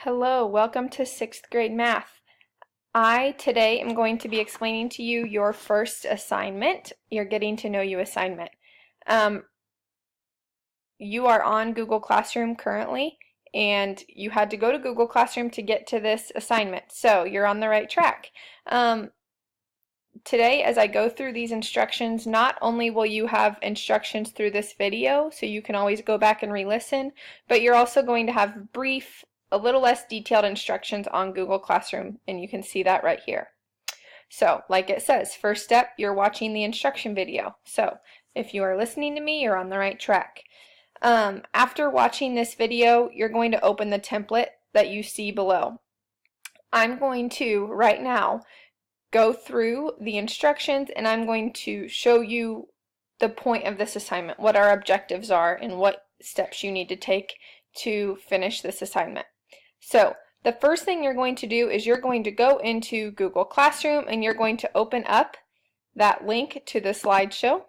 Hello, welcome to 6th grade math. I today am going to be explaining to you your first assignment, your getting to know you assignment. You are on Google Classroom currently, and you had to go to Google Classroom to get to this assignment, so you're on the right track. Today, as I go through these instructions, not only will you have instructions through this video, so you can always go back and re-listen, but you're also going to have brief, a little less detailed instructions on Google Classroom, and you can see that right here. So, like it says, first step, you're watching the instruction video. So, if you are listening to me, you're on the right track. After watching this video, you're going to open the template that you see below. I'm going to, right now, go through the instructions, and I'm going to show you the point of this assignment, what our objectives are, and what steps you need to take to finish this assignment. So the first thing you're going to do is you're going to go into Google Classroom and you're going to open up that link to the slideshow.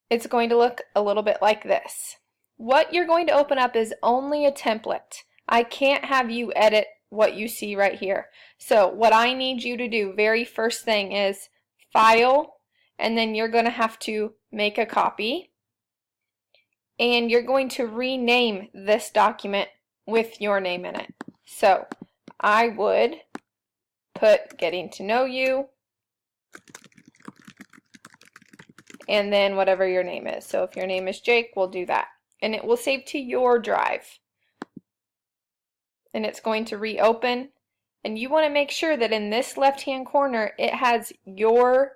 It's going to look a little bit like this. What you're going to open up is only a template. I can't have you edit what you see right here. So what I need you to do, very first thing, is file, and then you're going to have to make a copy, and you're going to rename this document with your name in it. So I would put getting to know you, and then whatever your name is. So if your name is Jake, we'll do that. And it will save to your drive. And it's going to reopen, and you want to make sure that in this left hand corner it has your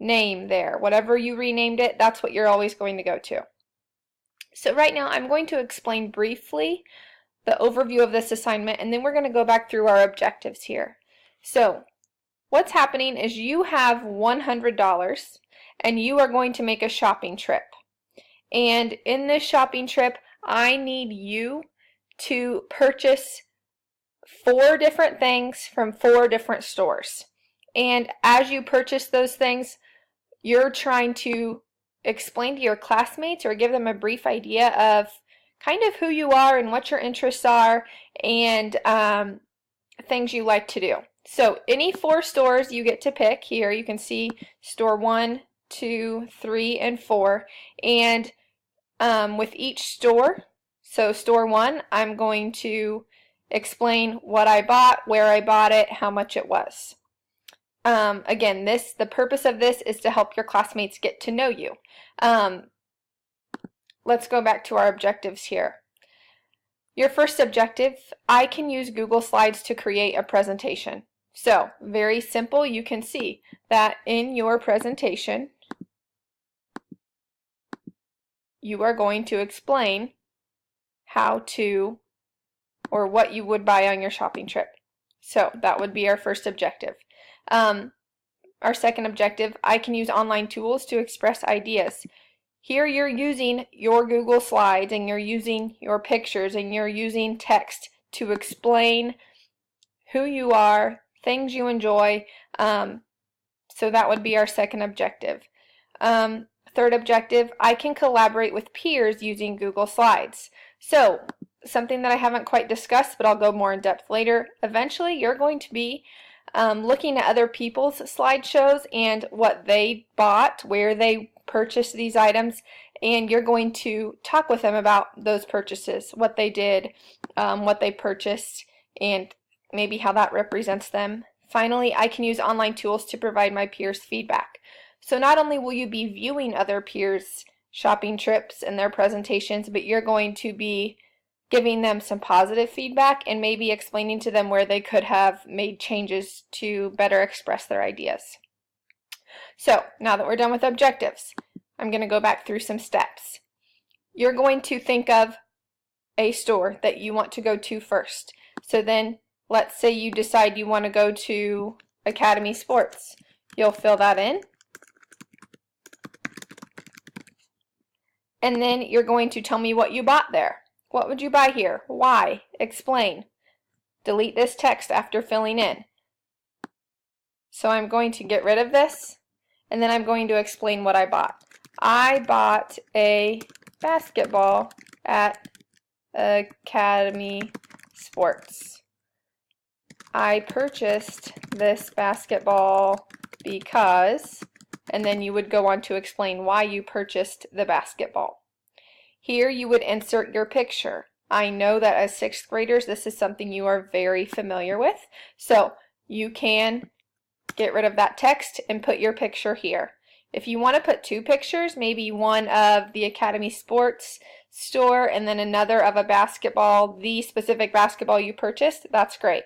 name there. Whatever you renamed it, that's what you're always going to go to. So right now I'm going to explain briefly the overview of this assignment, and then we're going to go back through our objectives here. So what's happening is you have $100 and you are going to make a shopping trip. And in this shopping trip, I need you to purchase 4 different things from 4 different stores. And as you purchase those things, you're trying to explain to your classmates or give them a brief idea of kind of who you are and what your interests are and things you like to do. So any 4 stores you get to pick. Here you can see store 1, 2, 3, and 4. And with each store, so store 1, I'm going to explain what I bought, where I bought it, how much it was. Again, the purpose of this is to help your classmates get to know you. Let's go back to our objectives here. Your first objective, I can use Google Slides to create a presentation. So, very simple. You can see that in your presentation, you are going to explain how to, or what you would buy on your shopping trip. So that would be our first objective. Our second objective, I can use online tools to express ideas. Here you're using your Google Slides, and you're using your pictures, and you're using text to explain who you are, things you enjoy. So that would be our second objective. Third objective, I can collaborate with peers using Google Slides. So something that I haven't quite discussed, but I'll go more in depth later. Eventually, you're going to be looking at other people's slideshows and what they bought, where they purchased these items, and you're going to talk with them about those purchases, what they did, what they purchased, and maybe how that represents them. Finally, I can use online tools to provide my peers feedback. So not only will you be viewing other peers' shopping trips and their presentations, but you're going to be giving them some positive feedback and maybe explaining to them where they could have made changes to better express their ideas. So now that we're done with objectives, I'm going to go back through some steps. You're going to think of a store that you want to go to first. So then let's say you decide you want to go to Academy Sports. You'll fill that in. And then you're going to tell me what you bought there. What would you buy here? Why? Explain. Delete this text after filling in. So I'm going to get rid of this, and then I'm going to explain what I bought. I bought a basketball at Academy Sports. I purchased this basketball because, and then you would go on to explain why you purchased the basketball. Here you would insert your picture. I know that as 6th graders, this is something you are very familiar with, so you can get rid of that text and put your picture here. If you want to put 2 pictures, maybe one of the Academy Sports store and then another of a basketball, the specific basketball you purchased, that's great.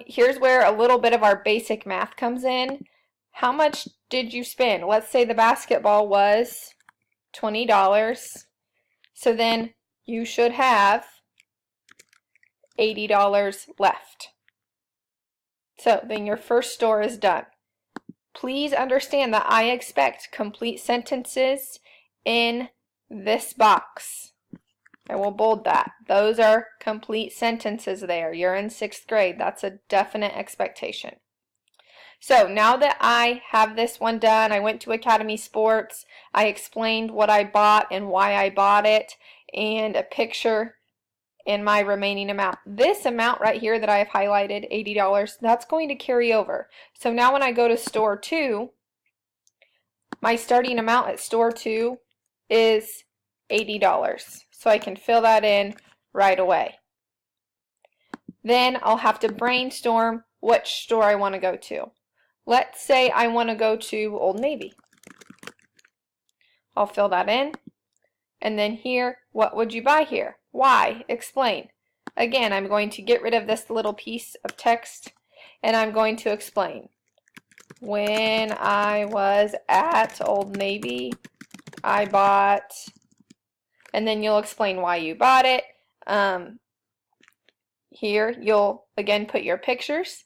Here's where a little bit of our basic math comes in. How much did you spend? Let's say the basketball was $20. So then you should have $80 left. So then your first store is done. Please understand that I expect complete sentences in this box. I will bold that. Those are complete sentences there. You're in 6th grade. That's a definite expectation. So now that I have this one done, I went to Academy Sports, I explained what I bought and why I bought it, and a picture in my remaining amount. This amount right here that I have highlighted, $80, that's going to carry over. So now when I go to store 2, my starting amount at store 2 is $80. So I can fill that in right away. Then I'll have to brainstorm which store I want to go to. Let's say I want to go to Old Navy. I'll fill that in. And then here, what would you buy here? Why? Explain. Again, I'm going to get rid of this little piece of text and I'm going to explain. When I was at Old Navy, I bought, and then you'll explain why you bought it. Here, you'll again put your pictures,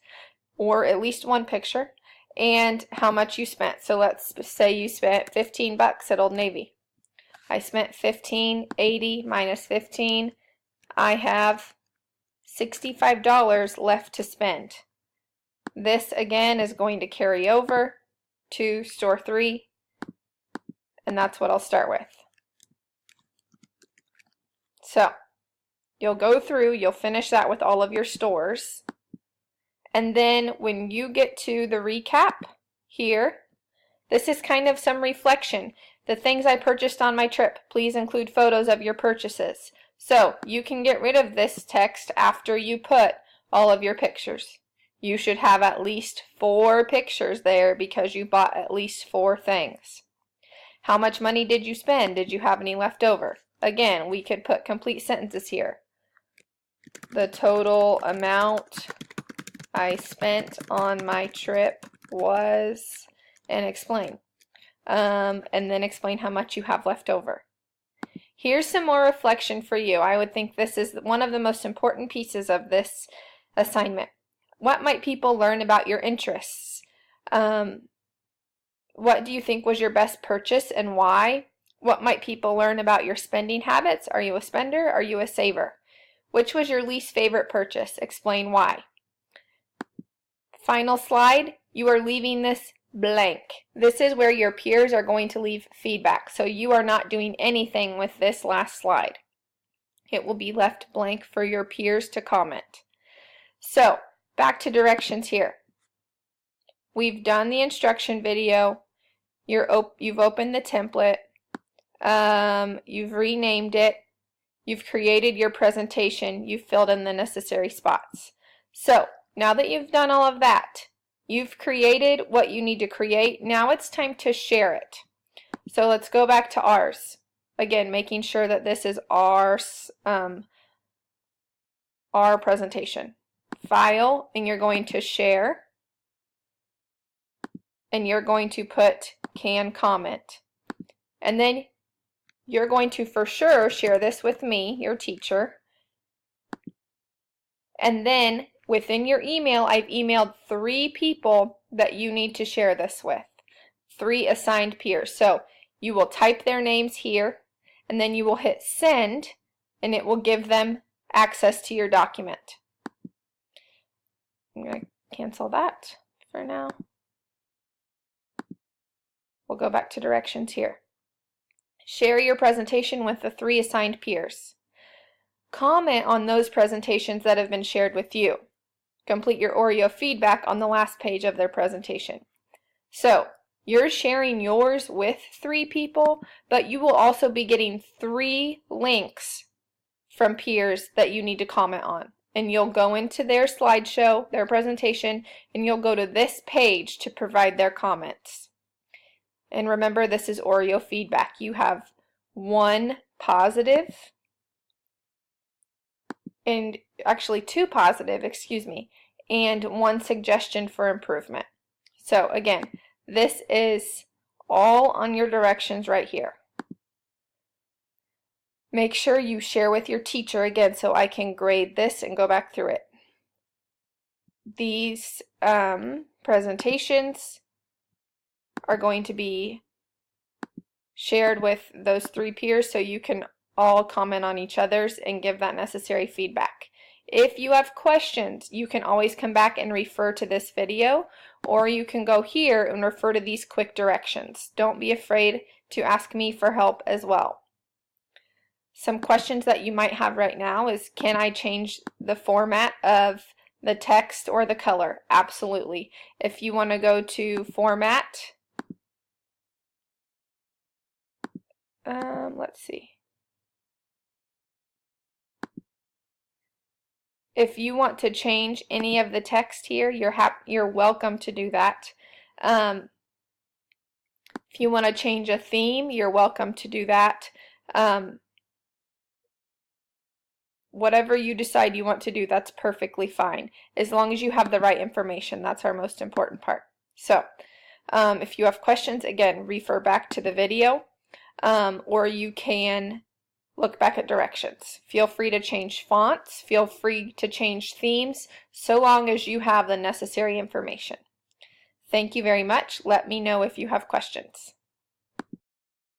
or at least one picture, and how much you spent. So let's say you spent $15 at Old Navy. I spent $15, 80 minus 15. I have $65 left to spend. This again is going to carry over to store 3, and that's what I'll start with. So you'll go through, you'll finish that with all of your stores, and then when you get to the recap here, this is kind of some reflection. The things I purchased on my trip, please include photos of your purchases. So you can get rid of this text after you put all of your pictures. You should have at least 4 pictures there because you bought at least 4 things. How much money did you spend? Did you have any left over? Again, we could put complete sentences here. The total amount I spent on my trip was, and explain. And then explain how much you have left over. Here's some more reflection for you. I would think this is one of the most important pieces of this assignment. What might people learn about your interests? What do you think was your best purchase and why? What might people learn about your spending habits? Are you a spender? Are you a saver? Which was your least favorite purchase? Explain why. Final slide, you are leaving this blank. This is where your peers are going to leave feedback. So you are not doing anything with this last slide. It will be left blank for your peers to comment. So back to directions here. We've done the instruction video. You've opened the template. You've renamed it. You've created your presentation. You've filled in the necessary spots. So now that you've done all of that, you've created what you need to create. Now it's time to share it. So let's go back to ours. Again, making sure that this is our presentation. File, and you're going to share. And you're going to put can comment. And then you're going to for sure share this with me, your teacher. And then within your email, I've emailed 3 people that you need to share this with. 3 assigned peers. So you will type their names here, and then you will hit send, and it will give them access to your document. I'm going to cancel that for now. We'll go back to directions here. Share your presentation with the 3 assigned peers. comment on those presentations that have been shared with you. Complete your Oreo feedback on the last page of their presentation. So, you're sharing yours with 3 people, but you will also be getting 3 links from peers that you need to comment on. And you'll go into their slideshow, their presentation, and you'll go to this page to provide their comments. And remember, this is Oreo feedback. You have 1 positive, and actually 2 positive, excuse me, and 1 suggestion for improvement. So again, this is all on your directions right here. Make sure you share with your teacher again so I can grade this and go back through it. These presentations are going to be shared with those 3 peers so you can all comment on each other's and give that necessary feedback. If you have questions, you can always come back and refer to this video, or you can go here and refer to these quick directions. Don't be afraid to ask me for help as well. Some questions that you might have right now is, can I change the format of the text or the color? Absolutely. If you want to go to format, let's see. If you want to change any of the text here, you're welcome to do that. If you want to change a theme, you're welcome to do that. Whatever you decide you want to do, that's perfectly fine. As long as you have the right information, that's our most important part. So, if you have questions, again, refer back to the video, or you can look back at directions. Feel free to change fonts, feel free to change themes, so long as you have the necessary information. Thank you very much. Let me know if you have questions.